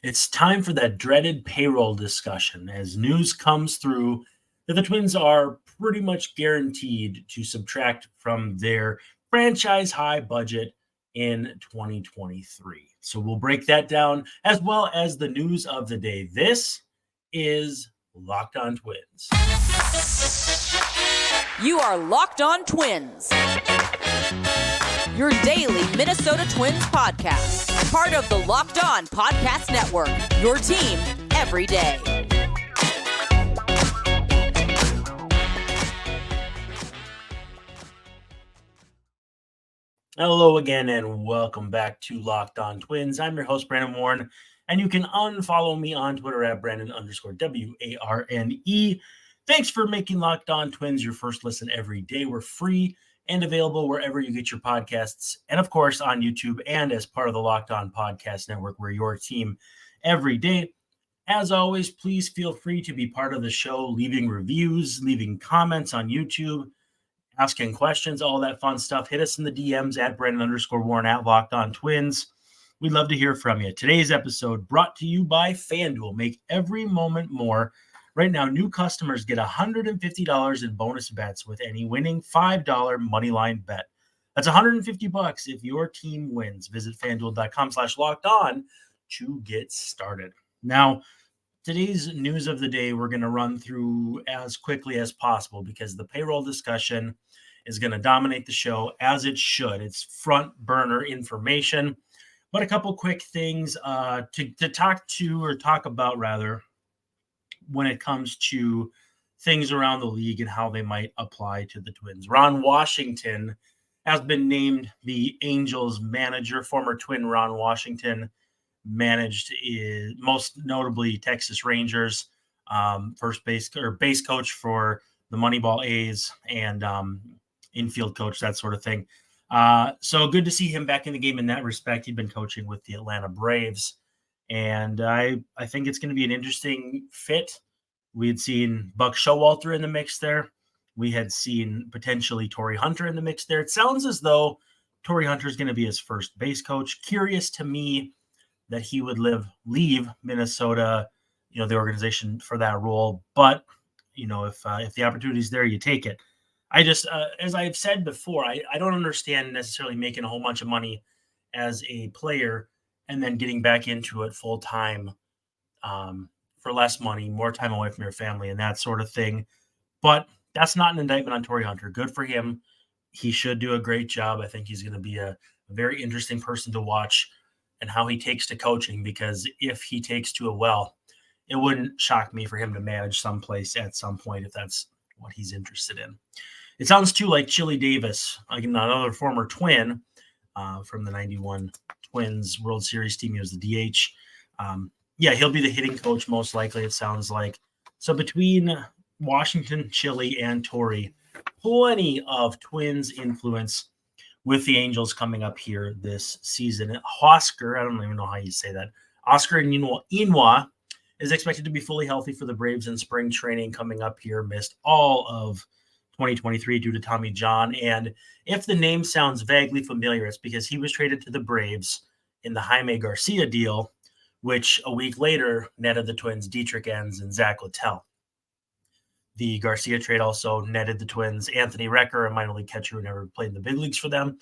It's time for that dreaded payroll discussion as news comes through that the Twins are pretty much guaranteed to subtract from their franchise high budget in 2023. So we'll break that down as well as the news of the day. This is Locked On Twins. You are Locked On Twins, your daily Minnesota Twins podcast. Part of the Locked On Podcast Network, your team every day. Hello again and welcome back to Locked On Twins. I'm your host, Brandon Warren, and you can unfollow me on Twitter at Brandon_WARNE. Thanks for making Locked On Twins your first listen every day. We're free and available wherever you get your podcasts, and of course on YouTube and as part of the Locked On Podcast Network. We're your team every day. As always, please feel free to be part of the show, leaving reviews, leaving comments on YouTube, asking questions, all that fun stuff. Hit us in the DMs at Brandon_Warren at Locked On Twins. We'd love to hear from you. Today's episode brought to you by FanDuel. Make every moment more. Right now, new customers get $150 in bonus bets with any winning $5 moneyline bet. That's $150 if your team wins. Visit FanDuel.com/lockedon to get started. Now, today's news of the day, we're going to run through as quickly as possible because the payroll discussion is going to dominate the show as it should. It's front burner information, but a couple quick things to talk about when it comes to things around the league and how they might apply to the Twins. Ron Washington has been named the Angels manager. Former Twin Ron Washington managed most notably Texas Rangers, base coach for the Moneyball A's, and infield coach, that sort of thing. So good to see him back in the game in that respect. He'd been coaching with the Atlanta Braves, and I think it's going to be an interesting fit. We had seen Buck Showalter in the mix there. We had seen potentially Torrey Hunter in the mix there. It sounds as though Torrey Hunter is going to be his first base coach. Curious to me that he would leave Minnesota, the organization for that role. But, if the opportunity is there, you take it. I just, as I've said before, I don't understand necessarily making a whole bunch of money as a player and then getting back into it full time for less money, more time away from your family and that sort of thing. But that's not an indictment on Torrey Hunter. Good for him. He should do a great job. I think he's going to be a very interesting person to watch and how he takes to coaching, because if he takes to it well, it wouldn't shock me for him to manage someplace at some point if that's what he's interested in. It sounds too like Chili Davis, like another former Twin from the 91 Twins World Series team. He was the DH. He'll be the hitting coach most likely, it sounds like. So between Washington, Chili, and Torrey, plenty of Twins influence with the Angels coming up here this season. Oscar, I don't even know how you say that. Oscar Inwa is expected to be fully healthy for the Braves in spring training coming up here. Missed all of 2023 due to Tommy John. And if the name sounds vaguely familiar, it's because he was traded to the Braves in the Jaime Garcia deal, which a week later netted the Twins Dietrich Enns and Zach Littell. The Garcia trade also netted the Twins Anthony Recker, a minor league catcher who never played in the big leagues for them,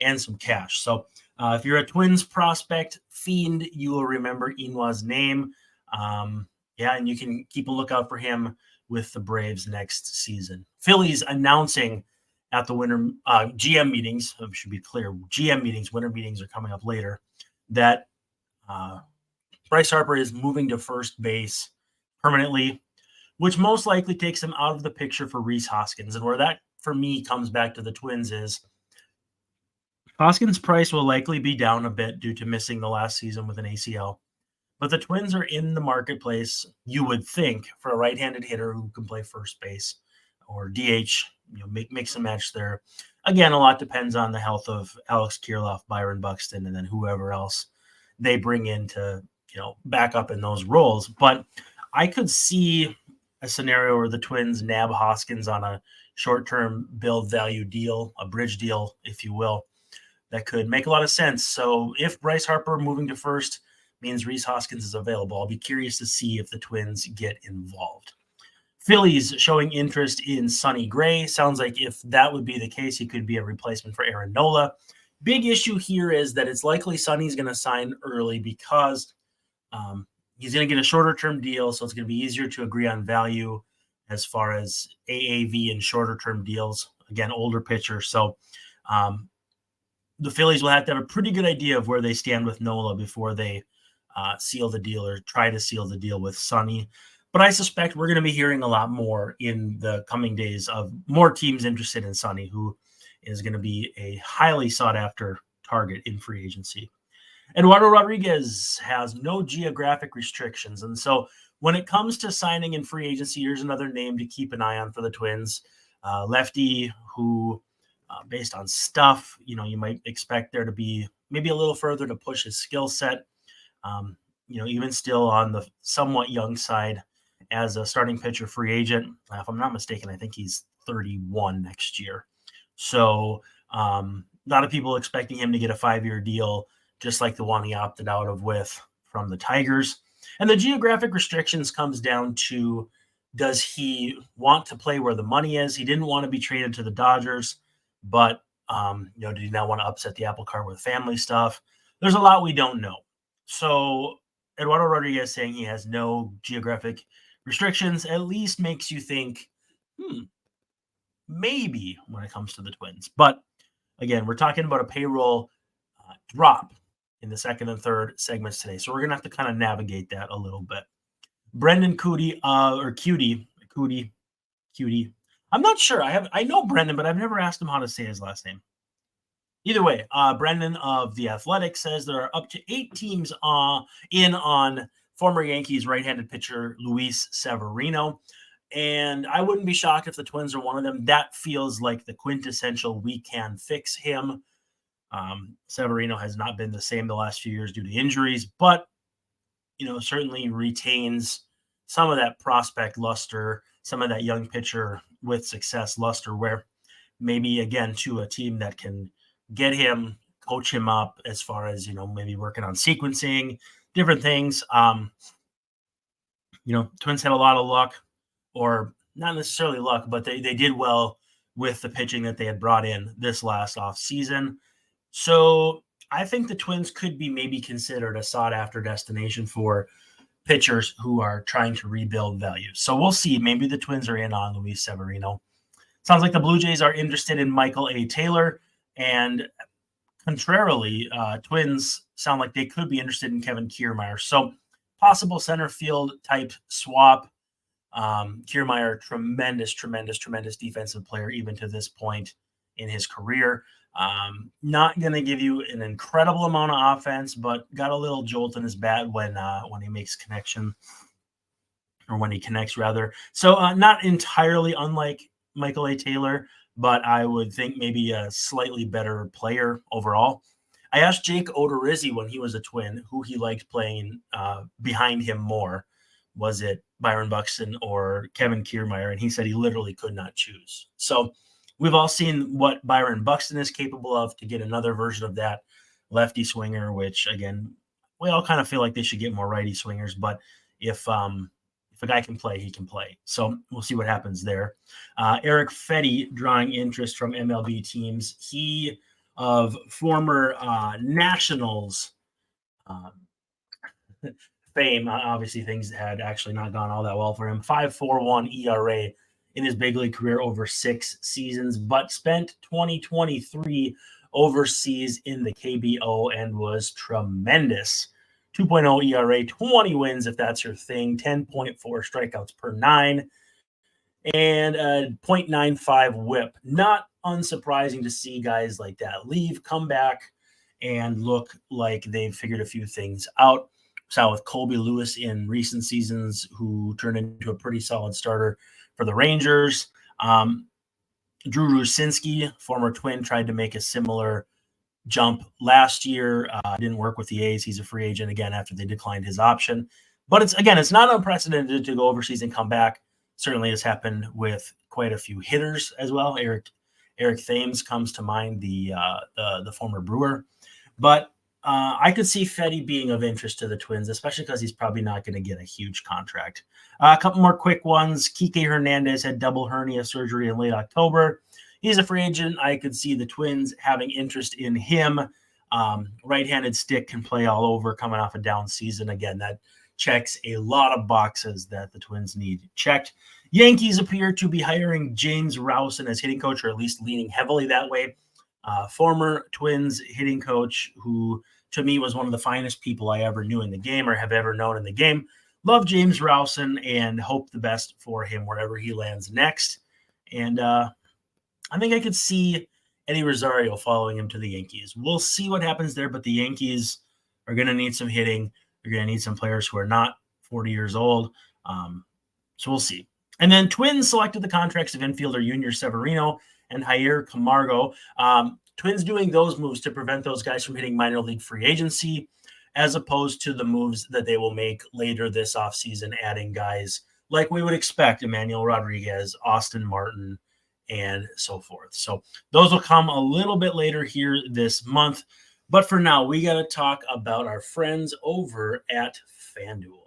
and some cash. So if you're a Twins prospect fiend, you will remember Inwa's name. And you can keep a lookout for him with the Braves next season. Phillies announcing at the winter GM meetings, should be clear, GM meetings, winter meetings are coming up later, that Bryce Harper is moving to first base permanently, which most likely takes him out of the picture for Rhys Hoskins. And where that, for me, comes back to the Twins is Hoskins' price will likely be down a bit due to missing the last season with an ACL. But the Twins are in the marketplace, you would think, for a right-handed hitter who can play first base or DH, mix and match there. Again, a lot depends on the health of Alex Kirilloff, Byron Buxton, and then whoever else they bring in to, back up in those roles. But I could see a scenario where the Twins nab Hoskins on a short-term build value deal, a bridge deal, if you will, that could make a lot of sense. So if Bryce Harper moving to first means Rhys Hoskins is available. I'll be curious to see if the Twins get involved. Phillies showing interest in Sonny Gray. Sounds like if that would be the case, he could be a replacement for Aaron Nola. Big issue here is that it's likely Sonny's going to sign early because he's going to get a shorter-term deal, so it's going to be easier to agree on value as far as AAV and shorter-term deals. Again, older pitcher. So the Phillies will have to have a pretty good idea of where they stand with Nola before they seal the deal or try to seal the deal with Sonny. But I suspect we're going to be hearing a lot more in the coming days of more teams interested in Sonny, who is going to be a highly sought-after target in free agency. Eduardo Rodriguez has no geographic restrictions. And so when it comes to signing in free agency, here's another name to keep an eye on for the Twins. Lefty, who, based on stuff, you might expect there to be maybe a little further to push his skill set. Even still on the somewhat young side as a starting pitcher free agent. If I'm not mistaken, I think he's 31 next year. So a lot of people expecting him to get a 5-year deal, just like the one he opted out of with from the Tigers. And the geographic restrictions comes down to, does he want to play where the money is? He didn't want to be traded to the Dodgers, but did he not want to upset the apple cart with family stuff? There's a lot we don't know. So Eduardo Rodriguez saying he has no geographic restrictions at least makes you think, maybe when it comes to the Twins. But again, we're talking about a payroll drop in the second and third segments today. So we're going to have to kind of navigate that a little bit. Brendan Cutie. I'm not sure. I know Brendan, but I've never asked him how to say his last name. Either way, Brendan of The Athletic says there are up to 8 teams in on former Yankees right-handed pitcher Luis Severino. And I wouldn't be shocked if the Twins are one of them. That feels like the quintessential we can fix him. Severino has not been the same the last few years due to injuries, but certainly retains some of that prospect luster, some of that young pitcher with success luster, where maybe again to a team that can get him, coach him up as far as maybe working on sequencing, different things. Twins had a lot of luck, or not necessarily luck, but they did well with the pitching that they had brought in this last off season. So I think the Twins could be maybe considered a sought-after destination for pitchers who are trying to rebuild value. So we'll see. Maybe the Twins are in on Luis Severino. Sounds like the Blue Jays are interested in Michael A. Taylor. And contrarily, Twins sound like they could be interested in Kevin Kiermaier. So possible center field type swap. Kiermaier, tremendous defensive player, even to this point in his career. Not going to give you an incredible amount of offense, but got a little jolt in his bat when he makes connection, or when he connects rather. So not entirely unlike Michael A. Taylor, but I would think maybe a slightly better player overall. I asked Jake Odorizzi when he was a Twin who he liked playing behind him more. Was it Byron Buxton or Kevin Kiermaier? And he said he literally could not choose. So we've all seen what Byron Buxton is capable of. To get another version of that lefty swinger, which again, we all kind of feel like they should get more righty swingers, but if a guy can play, he can play. So we'll see what happens there. Eric Fetty drawing interest from MLB teams. He of former Nationals fame. Obviously, things had actually not gone all that well for him. 5.41 ERA in his big league career over 6 seasons, but spent 2023 overseas in the KBO and was tremendous. 2.0 ERA, 20 wins if that's your thing, 10.4 strikeouts per 9, and a 0.95 whip. Not unsurprising to see guys like that leave, come back, and look like they've figured a few things out. Saw with Colby Lewis in recent seasons, who turned into a pretty solid starter for the Rangers. Drew Rucinski, former Twin, tried to make a similar jump last year. Didn't work with the A's. He's a free agent again after they declined his option. But it's not unprecedented to go overseas and come back. Certainly has happened with quite a few hitters as well. Eric Thames comes to mind, the former Brewer. But I could see Fetty being of interest to the Twins, especially because he's probably not going to get a huge contract. A couple more quick ones. Kike Hernandez had double hernia surgery in late October. He's a free agent. I could see the Twins having interest in him. Right-handed stick can play all over coming off a down season. Again, that checks a lot of boxes that the Twins need checked. Yankees appear to be hiring James Rowson as hitting coach, or at least leaning heavily that way. Former Twins hitting coach who, to me, was one of the finest people I ever knew in the game or have ever known in the game. Love James Rowson and hope the best for him wherever he lands next. And I think I could see Eddie Rosario following him to the Yankees. We'll see what happens there, but the Yankees are going to need some hitting. They're going to need some players who are not 40 years old. So we'll see. And then Twins selected the contracts of infielder Junior Severino and Jair Camargo. Twins doing those moves to prevent those guys from hitting minor league free agency, as opposed to the moves that they will make later this offseason, adding guys like we would expect, Emmanuel Rodriguez, Austin Martin, and so forth. So those will come a little bit later here this month. But for now, we got to talk about our friends over at FanDuel.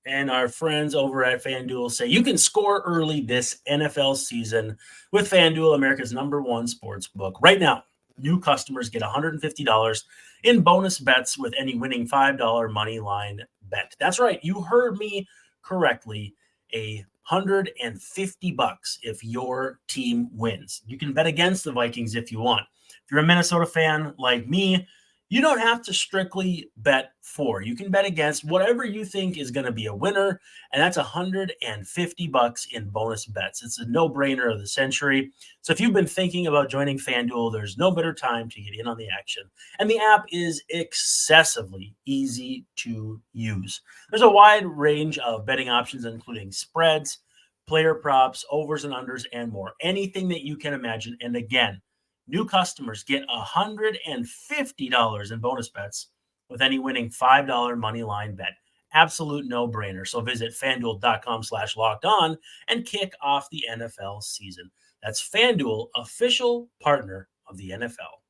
And our friends over at FanDuel say you can score early this NFL season with FanDuel, America's #1 sportsbook. Right now, new customers get $150 in bonus bets with any winning $5 money line bet. That's right. You heard me correctly. $150 if your team wins. You can bet against the Vikings if you want. If you're a Minnesota fan like me, you don't have to strictly bet for. You can bet against whatever you think is going to be a winner, and that's $150 in bonus bets. It's a no-brainer of the century. So if you've been thinking about joining FanDuel, there's no better time to get in on the action. And the app is excessively easy to use. There's a wide range of betting options, including spreads, player props, overs and unders, and more. Anything that you can imagine. And again, new customers get $150 in bonus bets with any winning $5 money line bet. Absolute no-brainer. So visit FanDuel.com/lockedon and kick off the NFL season. That's FanDuel, official partner of the NFL.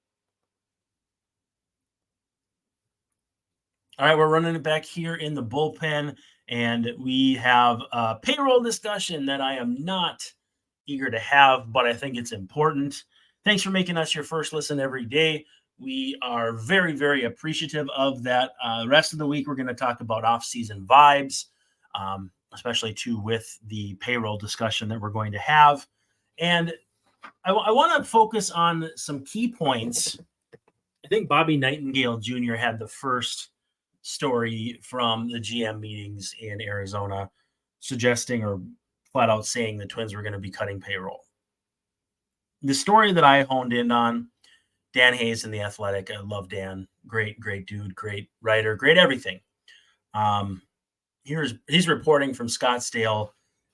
All right, we're running it back here in the bullpen, and we have a payroll discussion that I am not eager to have, but I think it's important. Thanks for making us your first listen every day. We are very, very appreciative of that. The rest of the week, we're going to talk about off-season vibes, especially too with the payroll discussion that we're going to have. And I want to focus on some key points. I think Bobby Nightingale Jr. had the first story from the GM meetings in Arizona suggesting or flat out saying the Twins were going to be cutting payroll. The story that I honed in on, Dan Hayes in The Athletic. I love Dan. Great dude, great writer, great everything. He's reporting from Scottsdale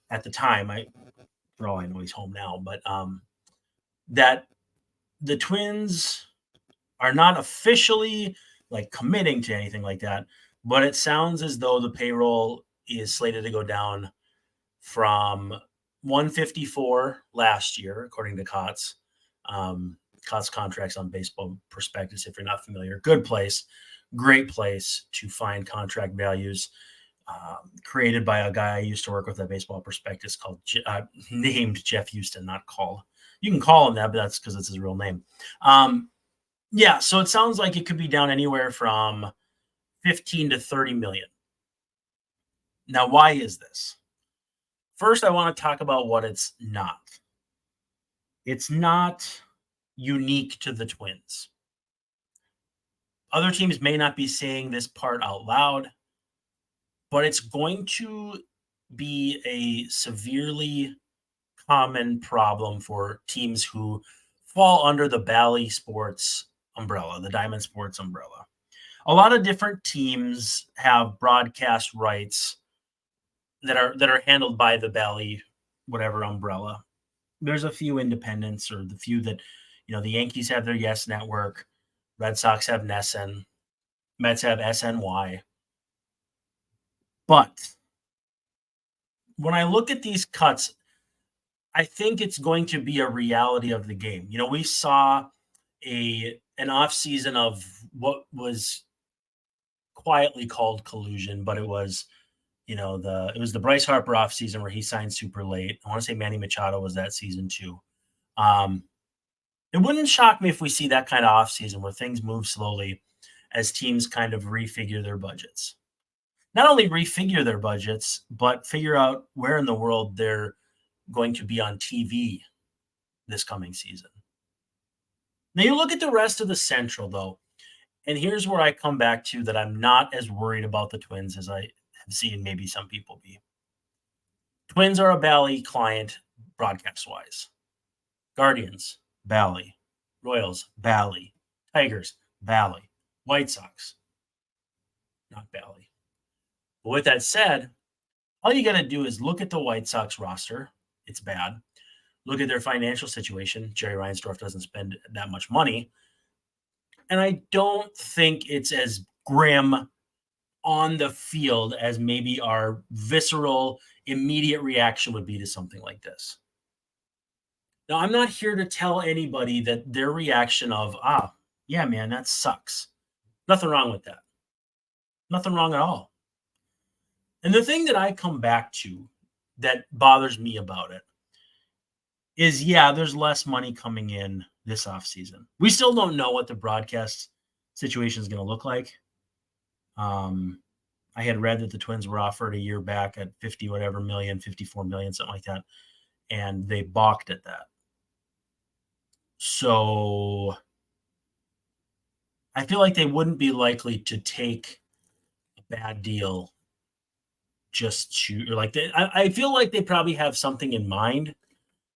at the time. For all I know, he's home now, but that the Twins are not officially like committing to anything like that, but it sounds as though the payroll is slated to go down from 154 last year, according to COTS. COTS Contracts on Baseball Prospectus, if you're not familiar. Good place, great place to find contract values, created by a guy I used to work with at Baseball Prospectus named Jeff Houston, not called. You can call him that, but that's because it's his real name. So it sounds like it could be down anywhere from 15 to 30 million. Now, why is this? First, I want to talk about what it's not. It's not unique to the Twins. Other teams may not be saying this part out loud, but it's going to be a severely common problem for teams who fall under the Bally Sports umbrella, the Diamond Sports umbrella. A lot of different teams have broadcast rights that are handled by the Bally whatever umbrella. There's a few independents, or the few that, the Yankees have their Yes Network, Red Sox have NESN, Mets have SNY. But when I look at these cuts, I think it's going to be a reality of the game. We saw an off season of what was quietly called collusion, but it was, it was the Bryce Harper off season where he signed super late. I want to say Manny Machado was that season too. It wouldn't shock me if we see that kind of off season where things move slowly as teams kind of refigure their budgets. Not only refigure their budgets, but figure out where in the world they're going to be on TV this coming season. Now you look at the rest of the Central, though, and here's where I come back to that I'm not as worried about the Twins as I have seen maybe some people be. Twins are a Bally client broadcast-wise. Guardians, Bally. Royals, Bally. Tigers, Bally. White Sox, not Bally. But with that said, all you got to do is look at the White Sox roster. It's bad. Look at their financial situation. Jerry Reinsdorf doesn't spend that much money. And I don't think it's as grim on the field as maybe our visceral, immediate reaction would be to something like this. Now, I'm not here to tell anybody that their reaction of, yeah, man, that sucks. Nothing wrong with that. Nothing wrong at all. And the thing that I come back to that bothers me about it is, yeah, there's less money coming in this offseason. We still don't know what the broadcast situation is going to look like. I had read that the Twins were offered a year back at 54 million, something like that. And they balked at that. So I feel like they wouldn't be likely to take a bad deal just to, or like, I feel like they probably have something in mind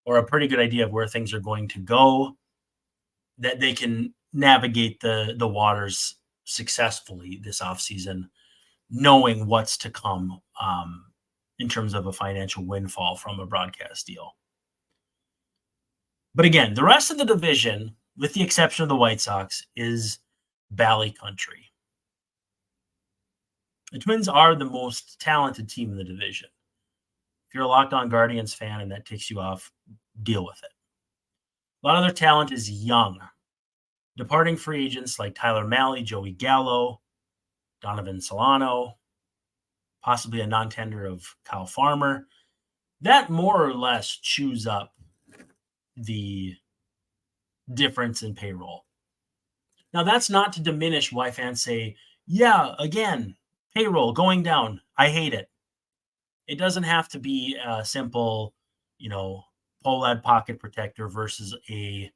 or a pretty good idea of where things are going to go, that they can navigate the waters successfully this offseason, knowing what's to come in terms of a financial windfall from a broadcast deal. But again, the rest of the division, with the exception of the White Sox, is Bally country. The Twins are the most talented team in the division. If you're a Locked On Guardians fan and that ticks you off, deal with it. A lot of their talent is young. Departing free agents like Tyler Mahle, Joey Gallo, Donovan Solano, possibly a non-tender of Kyle Farmer, that more or less chews up the difference in payroll. Now, that's not to diminish why fans say, yeah, again, payroll going down. I hate it. It doesn't have to be a simple, Polad pocket protector versus a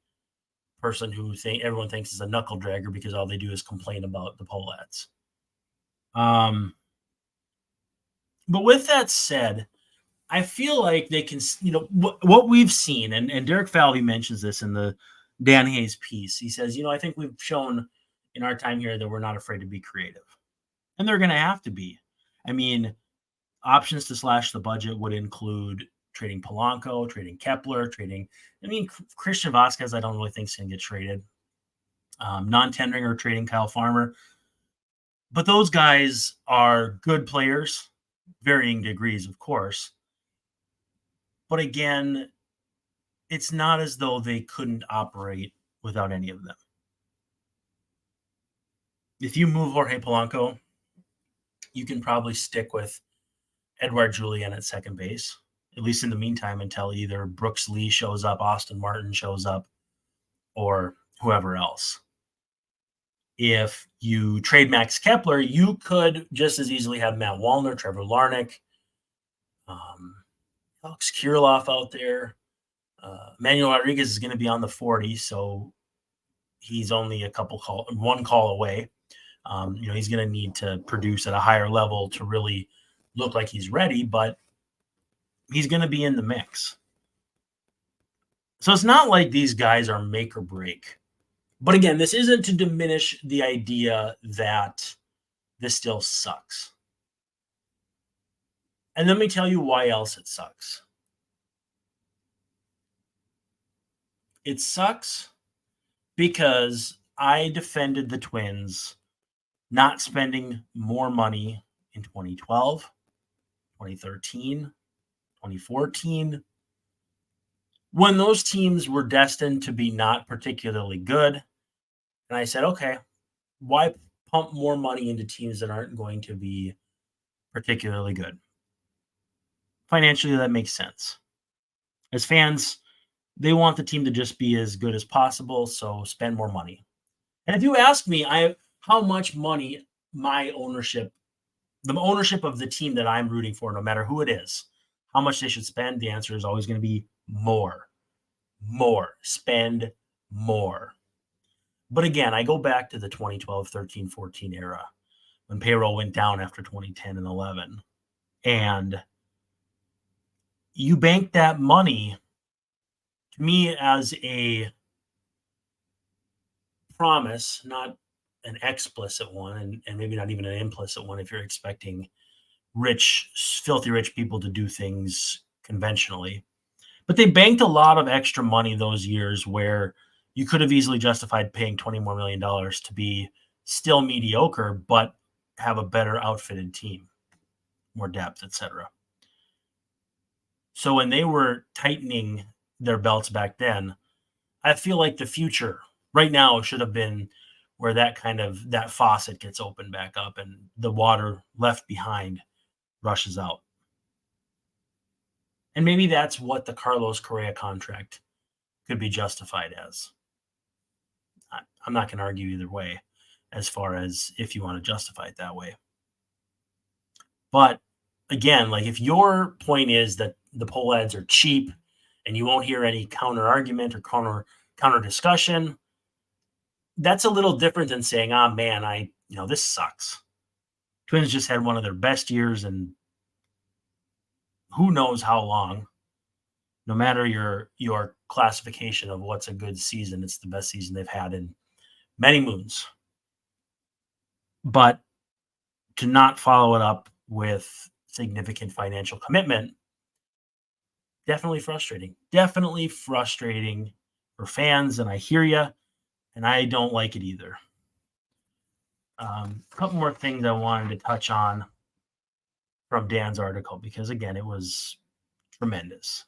person who everyone thinks is a knuckle dragger because all they do is complain about the Polads. But with that said, I feel like they can, what we've seen, and Derek Falvey mentions this in the Dan Hayes piece. He says, I think we've shown in our time here that we're not afraid to be creative. And they're going to have to be. I mean, options to slash the budget would include trading Polanco, trading Kepler, Christian Vasquez, I don't really think is going to get traded. Non-tendering or trading Kyle Farmer. But those guys are good players, varying degrees, of course. But again, it's not as though they couldn't operate without any of them. If you move Jorge Polanco, you can probably stick with Edouard Julien at second base, at least in the meantime, until either Brooks Lee shows up, Austin Martin shows up, or whoever else. If you trade Max Kepler, you could just as easily have Matt Wallner, Trevor Larnach, Alex Kirilloff out there. Manuel Rodriguez is going to be on the 40, so he's only one call away. He's going to need to produce at a higher level to really look like he's ready, but he's going to be in the mix. So it's not like these guys are make or break. But again, this isn't to diminish the idea that this still sucks. And let me tell you why else it sucks. It sucks because I defended the Twins not spending more money in 2012, 2013, 2014, when those teams were destined to be not particularly good And I said, okay, why pump more money into teams that aren't going to be particularly good? Financially, that makes sense. As fans, they want the team to just be as good as possible, so spend more money. And if you ask me, how much money the ownership of the team that I'm rooting for, no matter who it is, how much they should spend, the answer is always going to be more. Spend more. But again, I go back to the 2012, 13, 14 era when payroll went down after 2010 and 11. And you bank that money, to me, as a promise, not an explicit one, and maybe not even an implicit one if you're expecting filthy rich people to do things conventionally. But they banked a lot of extra money those years where you could have easily justified paying $20 more million to be still mediocre, but have a better outfitted team, more depth, etc. So when they were tightening their belts back then, I feel like the future right now should have been where that faucet gets opened back up and the water left behind rushes out. And maybe that's what the Carlos Correa contract could be justified as. I'm not going to argue either way as far as if you want to justify it that way. But again, like if your point is that the poll ads are cheap and you won't hear any counter argument or counter discussion, that's a little different than saying, man, this sucks. Twins just had one of their best years and who knows how long. No matter your classification of what's a good season, it's the best season they've had in many moons. But to not follow it up with significant financial commitment, definitely frustrating. Definitely frustrating for fans, and I hear you, and I don't like it either. A couple more things I wanted to touch on from Dan's article, because, again, it was tremendous.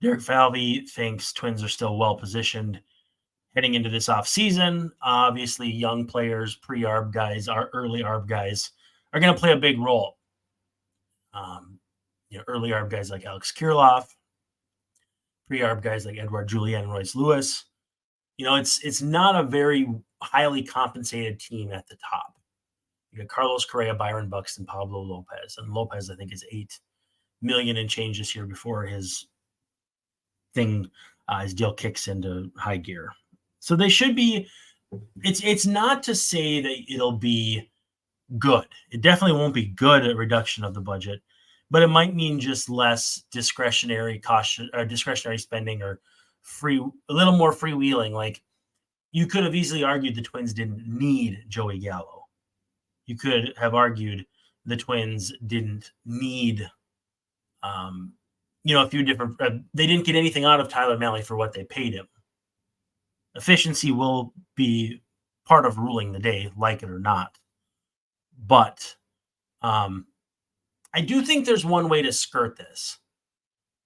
Derek Falvey thinks Twins are still well-positioned heading into this offseason. Obviously, young players, pre-ARB guys, our early ARB guys are going to play a big role. Early ARB guys like Alex Kirilloff, pre-ARB guys like Edouard Julien and Royce Lewis. It's not a very highly compensated team at the top. You got Carlos Correa, Byron Buxton, Pablo Lopez. And Lopez, I think, is $8 million and change this year before his deal kicks into high gear. So they should be – it's not to say that it'll be good. It definitely won't be good at reduction of the budget, but it might mean just less discretionary spending or a little more freewheeling. Like you could have easily argued the Twins didn't need Joey Gallo. You could have argued the Twins didn't need a few different they didn't get anything out of Tyler Mahle for what they paid him. Efficiency will be part of ruling the day, like it or not. But I do think there's one way to skirt this,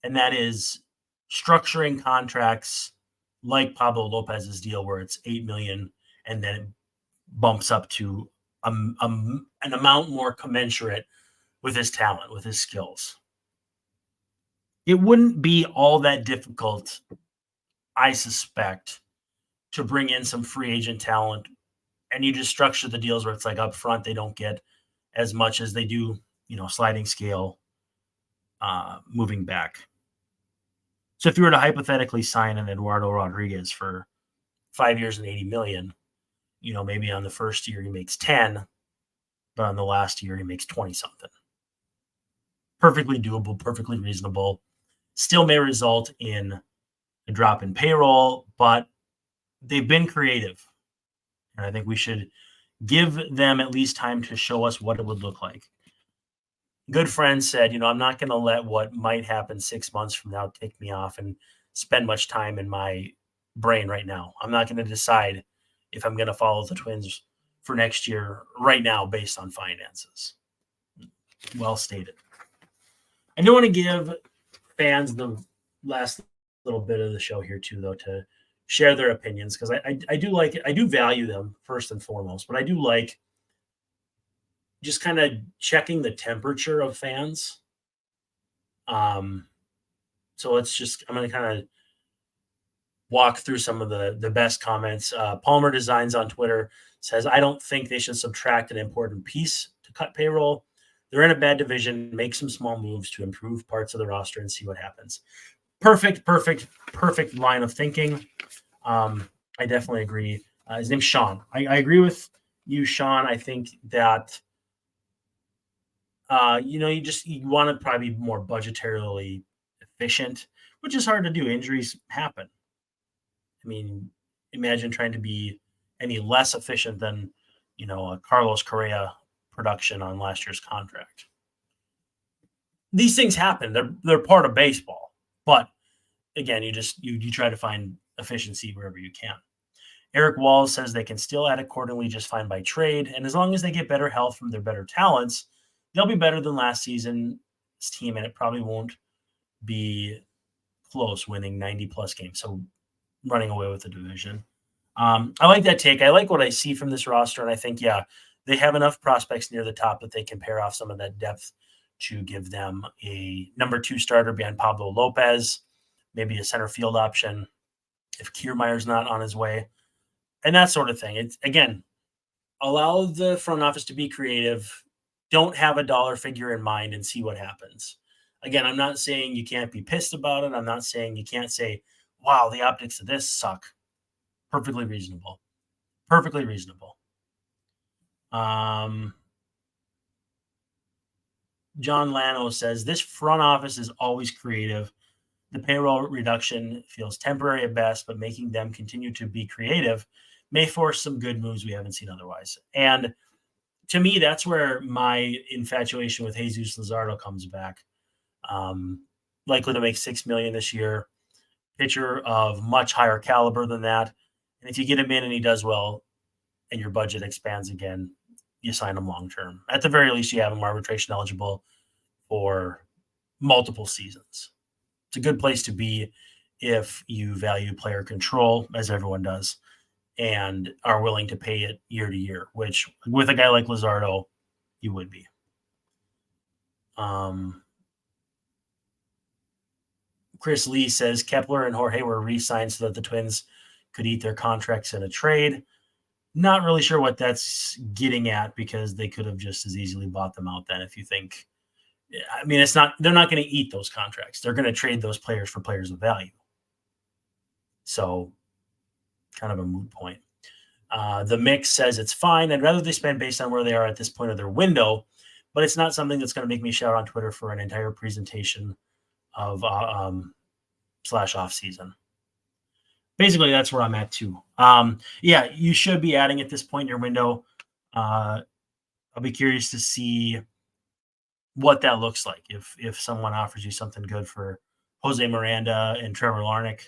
and that is structuring contracts like Pablo Lopez's deal where it's $8 million and then it bumps up to an amount more commensurate with his talent, with his skills. It wouldn't be all that difficult, I suspect, to bring in some free agent talent, and you just structure the deals where it's like up front they don't get as much as they do, sliding scale, moving back. So if you were to hypothetically sign an Eduardo Rodriguez for 5 years and $80 million, maybe on the first year he makes 10, but on the last year he makes 20 something. Perfectly doable, perfectly reasonable. Still may result in a drop in payroll, but they've been creative. And I think we should give them at least time to show us what it would look like. Good friend said, I'm not going to let what might happen 6 months from now take me off and spend much time in my brain right now. I'm not going to decide if I'm going to follow the Twins for next year right now based on finances. Well stated. I do want to give fans the last little bit of the show here too, though, to share their opinions, because I do like it. I do value them first and foremost, but I do like just kind of checking the temperature of fans. So I'm going to kind of walk through some of the best comments. Palmer Designs on Twitter says, I don't think they should subtract an important piece to cut payroll. They're in a bad division. Make some small moves to improve parts of the roster and see what happens. Perfect line of thinking. I definitely agree. His name's Sean. I agree with you, Sean. I think that you want to probably be more budgetarily efficient, which is hard to do. Injuries happen. I mean, imagine trying to be any less efficient than, a Carlos Correa production on last year's contract. These things happen. They're part of baseball. But again, you try to find efficiency wherever you can. Eric Walls says they can still add accordingly just fine by trade. And as long as they get better health from their better talents, they'll be better than last season's team, and it probably won't be close, winning 90-plus games. So running away with the division. I like that take. I like what I see from this roster, and I think, they have enough prospects near the top that they can pair off some of that depth to give them a number 2 starter behind Pablo Lopez, maybe a center field option if Kiermaier's not on his way, and that sort of thing. It's, again, allow the front office to be creative. Don't have a dollar figure in mind and see what happens. Again, I'm not saying you can't be pissed about it. I'm not saying you can't say, wow, the optics of this suck. Perfectly reasonable. John Lano says, this front office is always creative. The payroll reduction feels temporary at best, but making them continue to be creative may force some good moves we haven't seen otherwise. And to me, that's where my infatuation with Jesus Luzardo comes back. Likely to make $6 million this year. Pitcher of much higher caliber than that. And if you get him in and he does well and your budget expands again, you sign him long-term. At the very least, you have him arbitration eligible for multiple seasons. It's a good place to be if you value player control, as everyone does, and are willing to pay it year to year, which with a guy like Luzardo, you would be. Chris Lee says Kepler and Jorge were re-signed so that the Twins could eat their contracts in a trade. Not really sure what that's getting at, because they could have just as easily bought them out then. If you think, I mean, they're not going to eat those contracts. They're going to trade those players for players of value. So kind of a moot point. The Mix says it's fine. I'd rather they spend based on where they are at this point of their window, but it's not something that's going to make me shout on Twitter for an entire presentation of / off season. Basically, that's where I'm at too. You should be adding at this point in your window. I'll be curious to see what that looks like. If someone offers you something good for Jose Miranda and Trevor Larnach,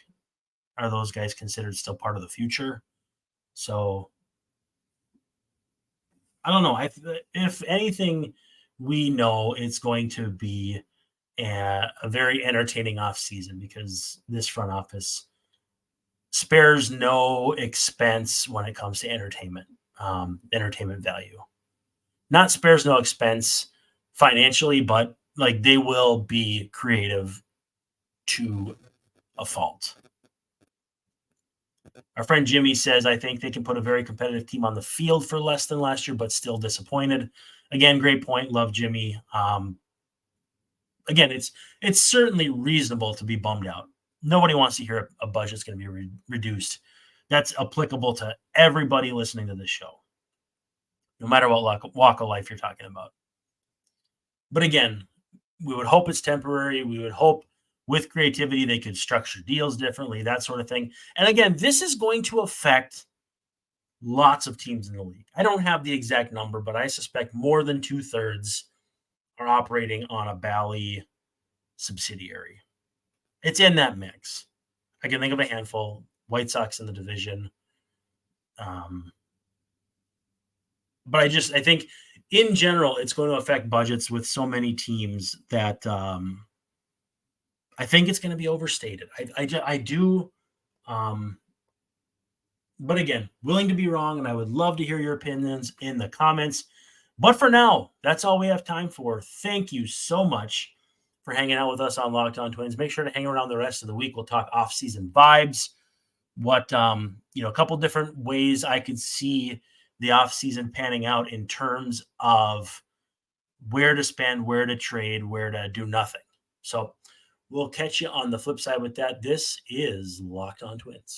are those guys considered still part of the future? So I don't know. If anything, we know it's going to be a very entertaining off season, because this front office spares no expense when it comes to entertainment value. Not spares no expense financially, but like they will be creative to a fault. Our friend Jimmy says, I think they can put a very competitive team on the field for less than last year, but still disappointed. Again, great point. Love Jimmy. Again, it's certainly reasonable to be bummed out. Nobody wants to hear a budget's going to be reduced. That's applicable to everybody listening to this show, no matter what walk of life you're talking about. But again, we would hope it's temporary. We would hope with creativity they could structure deals differently, that sort of thing. And again, this is going to affect lots of teams in the league. I don't have the exact number, but I suspect more than 2/3 are operating on a Bally subsidiary. It's in that mix. I can think of a handful. White Sox in the division. But I think in general, it's going to affect budgets with so many teams that I think it's going to be overstated. I do But again, willing to be wrong, and I would love to hear your opinions in the comments. But for now, that's all we have time for. Thank you so much for hanging out with us on Locked On Twins. Make sure to hang around the rest of the week. We'll talk off-season vibes, what a couple different ways I could see the off-season panning out in terms of where to spend, where to trade, where to do nothing. So we'll catch you on the flip side with that. This is Locked On Twins.